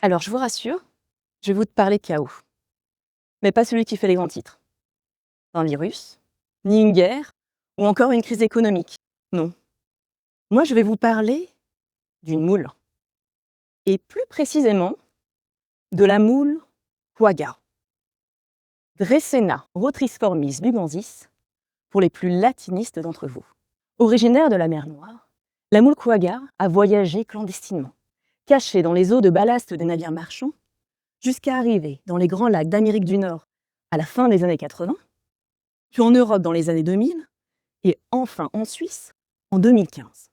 Alors, je vous rassure, je vais vous parler de chaos, mais pas celui qui fait les grands titres. Un virus, ni une guerre, ou encore une crise économique. Non. Moi, je vais vous parler d'une moule. Et plus précisément, de la moule quagga. Dracena rotrisformis bubensis, pour les plus latinistes d'entre vous. Originaire de la mer Noire, la moule quagga a voyagé clandestinement, cachée dans les eaux de ballast des navires marchands, jusqu'à arriver dans les grands lacs d'Amérique du Nord à la fin des années 80, puis en Europe dans les années 2000, et enfin en Suisse en 2015.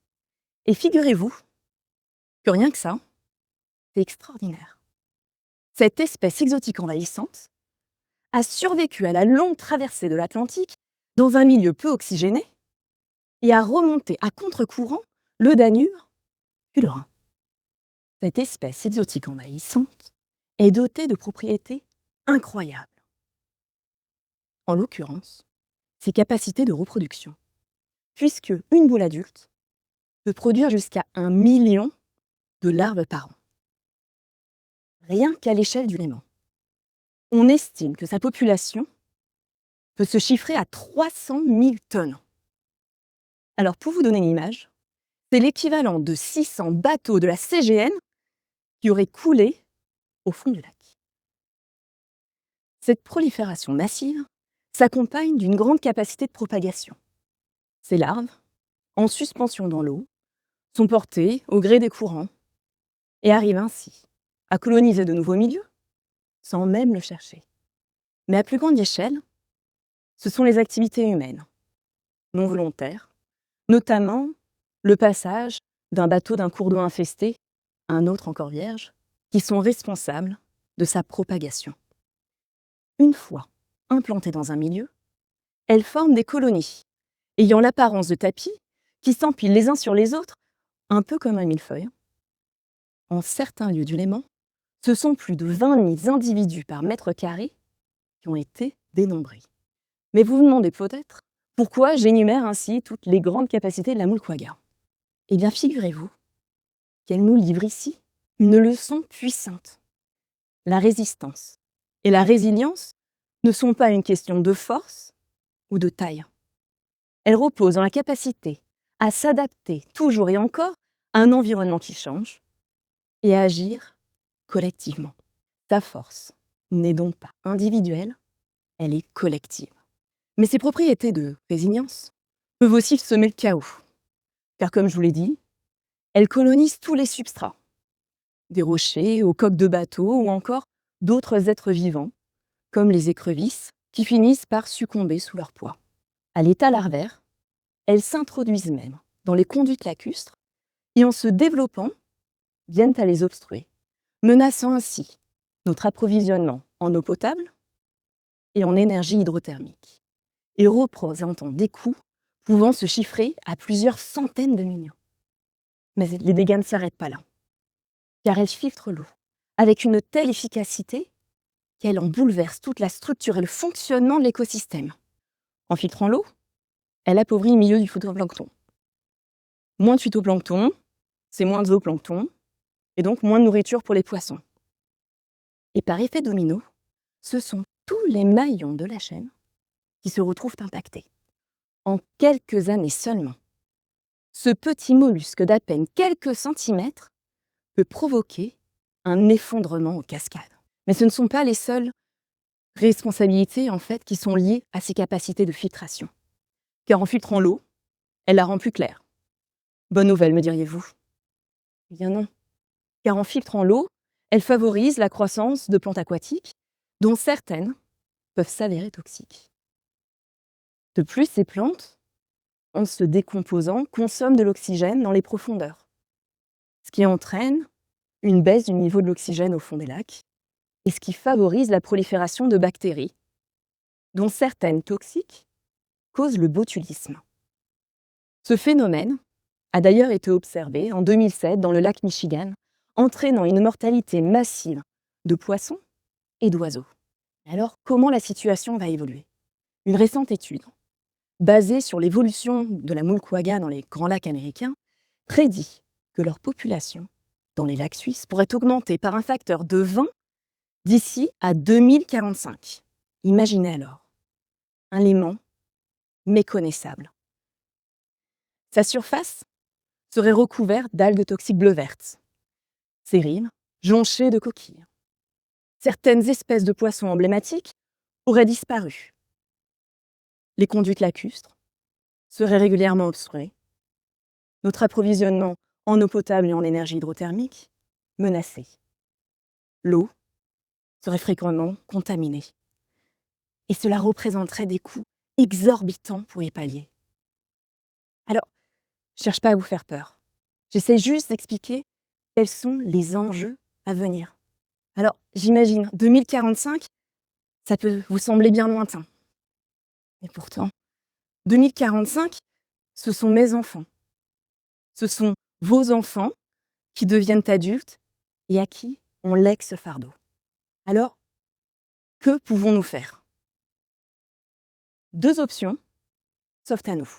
Et figurez-vous que rien que ça, c'est extraordinaire. Cette espèce exotique envahissante a survécu à la longue traversée de l'Atlantique dans un milieu peu oxygéné et a remonté à contre-courant le Danube puis le Rhin. Cette espèce exotique envahissante est dotée de propriétés incroyables. En l'occurrence, ses capacités de reproduction, puisque une boule adulte peut produire jusqu'à 1 million de larves par an. Rien qu'à l'échelle du Léman. On estime que sa population peut se chiffrer à 300 000 tonnes. Alors pour vous donner une image, c'est l'équivalent de 600 bateaux de la CGN qui auraient coulé au fond du lac. Cette prolifération massive s'accompagne d'une grande capacité de propagation. Ces larves, en suspension dans l'eau, sont portées au gré des courants et arrivent ainsi à coloniser de nouveaux milieux sans même le chercher. Mais à plus grande échelle, ce sont les activités humaines, non volontaires, notamment le passage d'un bateau d'un cours d'eau infesté à un autre encore vierge, qui sont responsables de sa propagation. Une fois implantées dans un milieu, elles forment des colonies, ayant l'apparence de tapis qui s'empilent les uns sur les autres, un peu comme un millefeuille. En certains lieux du Léman, ce sont plus de 20 000 individus par mètre carré qui ont été dénombrés. Mais vous vous demandez peut-être pourquoi j'énumère ainsi toutes les grandes capacités de la moule quagga. Eh bien, figurez-vous qu'elle nous livre ici une leçon puissante. La résistance et la résilience ne sont pas une question de force ou de taille. Elles reposent dans la capacité à s'adapter toujours et encore à un environnement qui change et à agir collectivement. Sa force n'est donc pas individuelle, elle est collective. Mais ces propriétés de résilience peuvent aussi semer le chaos. Car comme je vous l'ai dit, elles colonisent tous les substrats, des rochers aux coques de bateaux ou encore d'autres êtres vivants, comme les écrevisses, qui finissent par succomber sous leur poids. À l'état larvaire, elles s'introduisent même dans les conduites lacustres et en se développant, viennent à les obstruer, menaçant ainsi notre approvisionnement en eau potable et en énergie hydrothermique, et représentant des coûts pouvant se chiffrer à plusieurs centaines de millions. Mais les dégâts ne s'arrêtent pas là, car elles filtrent l'eau avec une telle efficacité qu'elle en bouleverse toute la structure et le fonctionnement de l'écosystème. En filtrant l'eau, elle appauvrit le milieu du phytoplancton. Moins de phytoplancton, c'est moins de zooplancton, et donc moins de nourriture pour les poissons. Et par effet domino, ce sont tous les maillons de la chaîne qui se retrouvent impactés. En quelques années seulement, ce petit mollusque d'à peine quelques centimètres peut provoquer un effondrement en cascade. Mais ce ne sont pas les seules responsabilités en fait qui sont liées à ses capacités de filtration. Car en filtrant l'eau, elle la rend plus claire. Bonne nouvelle, me diriez-vous? Eh bien non. Car en filtrant l'eau, elle favorise la croissance de plantes aquatiques, dont certaines peuvent s'avérer toxiques. De plus, ces plantes, en se décomposant, consomment de l'oxygène dans les profondeurs, ce qui entraîne une baisse du niveau de l'oxygène au fond des lacs, et ce qui favorise la prolifération de bactéries, dont certaines toxiques causent le botulisme. Ce phénomène a d'ailleurs été observé en 2007 dans le lac Michigan, entraînant une mortalité massive de poissons et d'oiseaux. Alors, comment la situation va évoluer? Une récente étude basé sur l'évolution de la moule quagga dans les grands lacs américains, prédit que leur population dans les lacs suisses pourrait augmenter par un facteur de 20 d'ici à 2045. Imaginez alors, un léman méconnaissable. Sa surface serait recouverte d'algues toxiques bleu-vertes. Ses rives jonchées de coquilles. Certaines espèces de poissons emblématiques auraient disparu. Les conduites lacustres seraient régulièrement obstruées. Notre approvisionnement en eau potable et en énergie hydrothermique menacé. L'eau serait fréquemment contaminée. Et cela représenterait des coûts exorbitants pour y pallier. Alors, je ne cherche pas à vous faire peur. J'essaie juste d'expliquer quels sont les enjeux à venir. Alors, j'imagine, 2045, ça peut vous sembler bien lointain. Et pourtant, 2045, ce sont mes enfants. Ce sont vos enfants qui deviennent adultes et à qui on lègue ce fardeau. Alors, que pouvons-nous faire ? 2 options s'offrent à nous.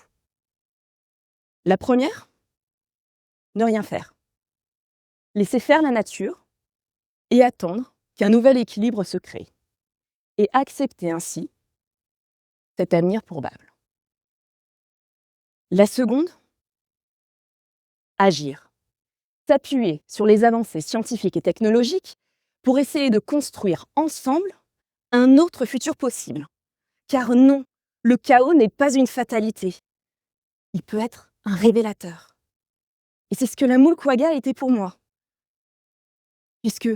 La première, ne rien faire. Laisser faire la nature et attendre qu'un nouvel équilibre se crée. Et accepter ainsi cet avenir probable. La seconde, agir. S'appuyer sur les avancées scientifiques et technologiques pour essayer de construire ensemble un autre futur possible. Car non, le chaos n'est pas une fatalité. Il peut être un révélateur. Et c'est ce que la moule quagga a été pour moi. Puisque,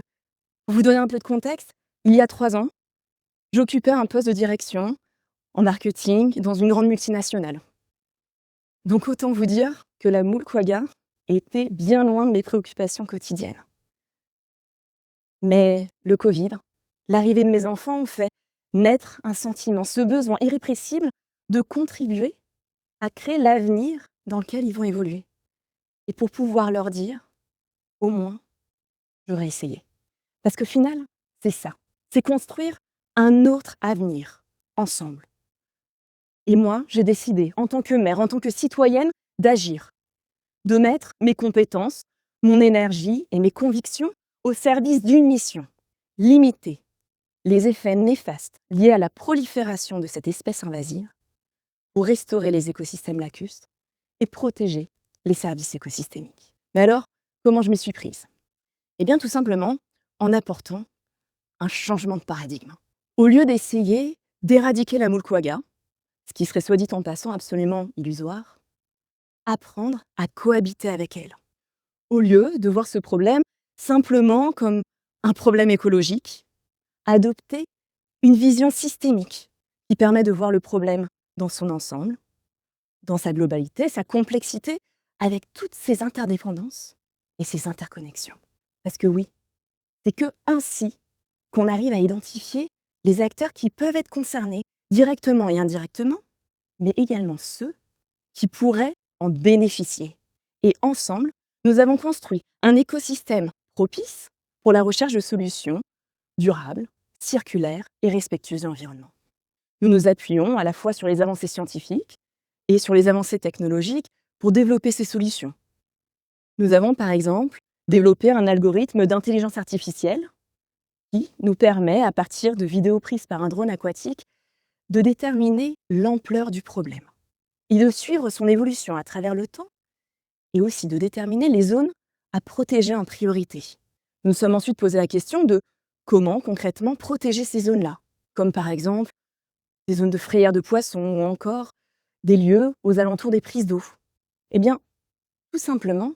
pour vous donner un peu de contexte, il y a 3 ans, j'occupais un poste de direction en marketing dans une grande multinationale. Donc autant vous dire que la moule quagga était bien loin de mes préoccupations quotidiennes. Mais le Covid, l'arrivée de mes enfants ont fait naître un sentiment, ce besoin irrépressible de contribuer à créer l'avenir dans lequel ils vont évoluer. Et pour pouvoir leur dire, au moins, j'aurais essayé. Parce qu'au final, c'est ça. C'est construire un autre avenir, ensemble. Et moi, j'ai décidé, en tant que mère, en tant que citoyenne, d'agir. De mettre mes compétences, mon énergie et mes convictions au service d'une mission. Limiter les effets néfastes liés à la prolifération de cette espèce invasive pour restaurer les écosystèmes lacustres et protéger les services écosystémiques. Mais alors, comment je m'y suis prise ? Eh bien, tout simplement en apportant un changement de paradigme. Au lieu d'essayer d'éradiquer la moule quagga, ce qui serait soit dit en passant absolument illusoire, apprendre à cohabiter avec elle. Au lieu de voir ce problème simplement comme un problème écologique, adopter une vision systémique qui permet de voir le problème dans son ensemble, dans sa globalité, sa complexité, avec toutes ses interdépendances et ses interconnexions. Parce que oui, c'est que ainsi qu'on arrive à identifier les acteurs qui peuvent être concernés directement et indirectement, mais également ceux qui pourraient en bénéficier. Et ensemble, nous avons construit un écosystème propice pour la recherche de solutions durables, circulaires et respectueuses de l'environnement. Nous nous appuyons à la fois sur les avancées scientifiques et sur les avancées technologiques pour développer ces solutions. Nous avons par exemple développé un algorithme d'intelligence artificielle qui nous permet, à partir de vidéos prises par un drone aquatique, de déterminer l'ampleur du problème et de suivre son évolution à travers le temps et aussi de déterminer les zones à protéger en priorité. Nous sommes ensuite posé la question de comment concrètement protéger ces zones-là, comme par exemple des zones de frayère de poissons ou encore des lieux aux alentours des prises d'eau. Eh bien, tout simplement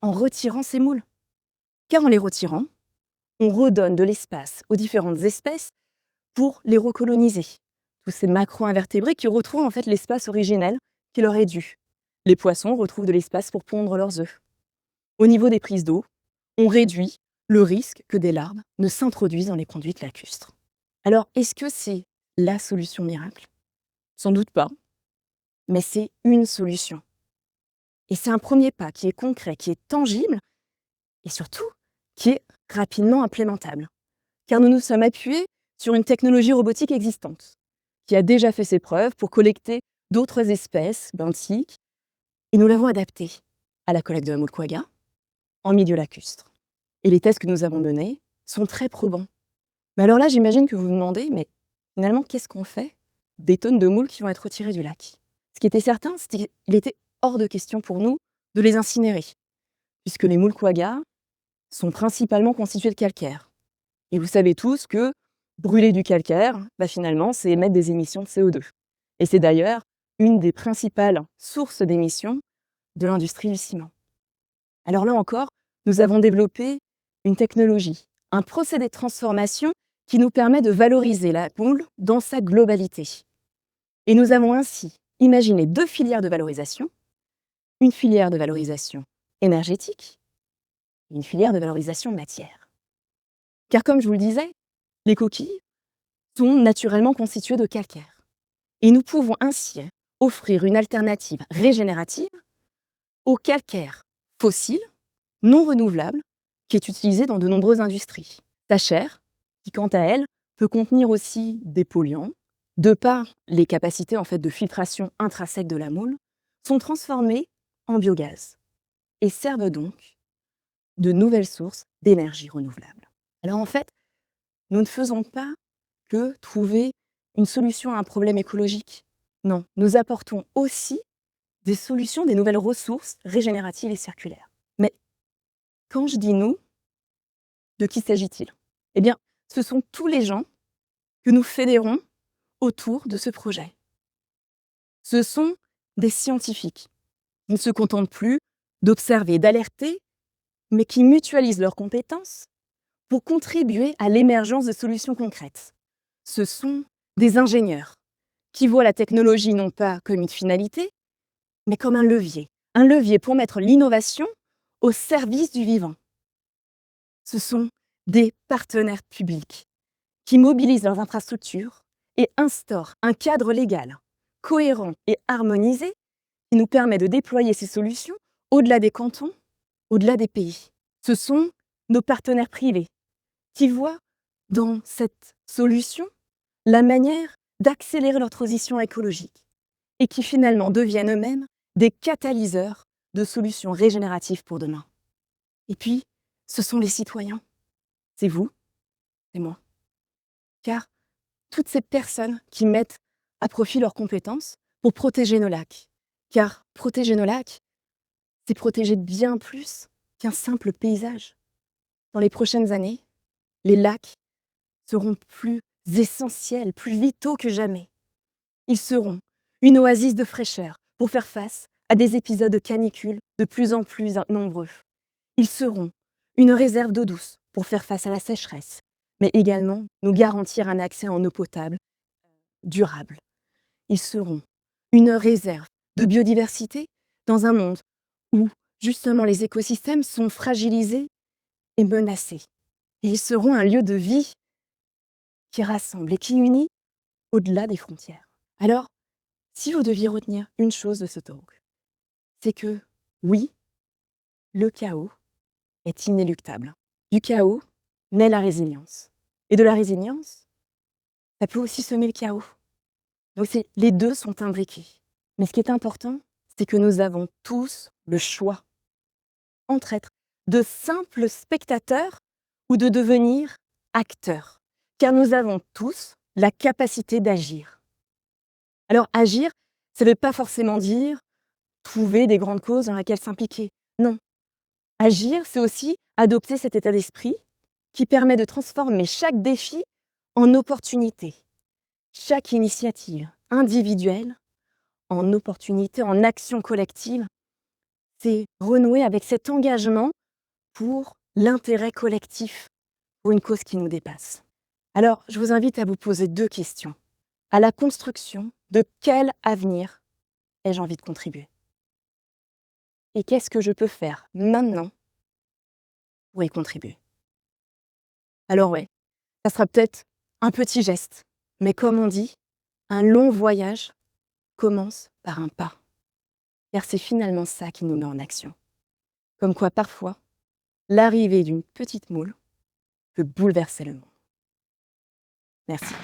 en retirant ces moules. Car en les retirant, on redonne de l'espace aux différentes espèces pour les recoloniser. Tous ces macro-invertébrés qui retrouvent en fait l'espace originel qui leur est dû. Les poissons retrouvent de l'espace pour pondre leurs œufs. Au niveau des prises d'eau, on réduit le risque que des larves ne s'introduisent dans les conduites lacustres. Alors, est-ce que c'est la solution miracle ? Sans doute pas, mais c'est une solution. Et c'est un premier pas qui est concret, qui est tangible et surtout qui est rapidement implémentable. Car nous nous sommes appuyés sur une technologie robotique existante qui a déjà fait ses preuves pour collecter d'autres espèces benthiques, et nous l'avons adapté à la collecte de la moule quagga en milieu lacustre. Et les tests que nous avons menés sont très probants. Mais alors là, j'imagine que vous vous demandez, mais finalement, qu'est-ce qu'on fait des tonnes de moules qui vont être retirées du lac? Ce qui était certain, c'était qu'il était hors de question pour nous de les incinérer, puisque les moules quagga sont principalement constituées de calcaire. Et vous savez tous que brûler du calcaire, finalement, c'est émettre des émissions de CO2. Et c'est d'ailleurs une des principales sources d'émissions de l'industrie du ciment. Alors là encore, nous avons développé une technologie, un procédé de transformation qui nous permet de valoriser la moule dans sa globalité. Et nous avons ainsi imaginé 2 filières de valorisation, une filière de valorisation énergétique et une filière de valorisation matière. Car comme je vous le disais, les coquilles sont naturellement constituées de calcaire. Et nous pouvons ainsi offrir une alternative régénérative au calcaire fossile, non renouvelable, qui est utilisé dans de nombreuses industries. Sa chair, qui quant à elle, peut contenir aussi des polluants, de par les capacités de filtration intrinsèques de la moule, sont transformées en biogaz et servent donc de nouvelles sources d'énergie renouvelable. Alors en fait, nous ne faisons pas que trouver une solution à un problème écologique. Non, nous apportons aussi des solutions, des nouvelles ressources régénératives et circulaires. Mais quand je dis nous, de qui s'agit-il? Eh bien, ce sont tous les gens que nous fédérons autour de ce projet. Ce sont des scientifiques. Ils ne se contentent plus d'observer, d'alerter, mais qui mutualisent leurs compétences pour contribuer à l'émergence de solutions concrètes. Ce sont des ingénieurs qui voient la technologie non pas comme une finalité, mais comme un levier pour mettre l'innovation au service du vivant. Ce sont des partenaires publics qui mobilisent leurs infrastructures et instaurent un cadre légal cohérent et harmonisé qui nous permet de déployer ces solutions au-delà des cantons, au-delà des pays. Ce sont nos partenaires privés qui voient dans cette solution la manière d'accélérer leur transition écologique et qui finalement deviennent eux-mêmes des catalyseurs de solutions régénératives pour demain. Et puis, ce sont les citoyens. C'est vous, c'est moi. Car toutes ces personnes qui mettent à profit leurs compétences pour protéger nos lacs. Car protéger nos lacs, c'est protéger bien plus qu'un simple paysage. Dans les prochaines années, les lacs seront plus essentiels, plus vitaux que jamais. Ils seront une oasis de fraîcheur pour faire face à des épisodes de canicule de plus en plus nombreux. Ils seront une réserve d'eau douce pour faire face à la sécheresse, mais également nous garantir un accès en eau potable durable. Ils seront une réserve de biodiversité dans un monde où justement les écosystèmes sont fragilisés et menacés. Et ils seront un lieu de vie qui rassemble et qui unit au-delà des frontières. Alors, si vous deviez retenir une chose de ce talk, c'est que oui, le chaos est inéluctable. Du chaos naît la résilience. Et de la résilience, ça peut aussi semer le chaos. Donc les deux sont imbriqués. Mais ce qui est important, c'est que nous avons tous le choix entre être de simples spectateurs ou de devenir acteurs. Car nous avons tous la capacité d'agir. Alors agir, ça ne veut pas forcément dire trouver des grandes causes dans lesquelles s'impliquer. Non. Agir, c'est aussi adopter cet état d'esprit qui permet de transformer chaque défi en opportunité, chaque initiative individuelle en opportunité, en action collective. C'est renouer avec cet engagement pour l'intérêt collectif, pour une cause qui nous dépasse. Alors, je vous invite à vous poser 2 questions. À la construction de quel avenir ai-je envie de contribuer? Et qu'est-ce que je peux faire maintenant pour y contribuer? Alors ouais, ça sera peut-être un petit geste, mais comme on dit, un long voyage commence par un pas. Car c'est finalement ça qui nous met en action. Comme quoi parfois, l'arrivée d'une petite moule peut bouleverser le monde. Merci.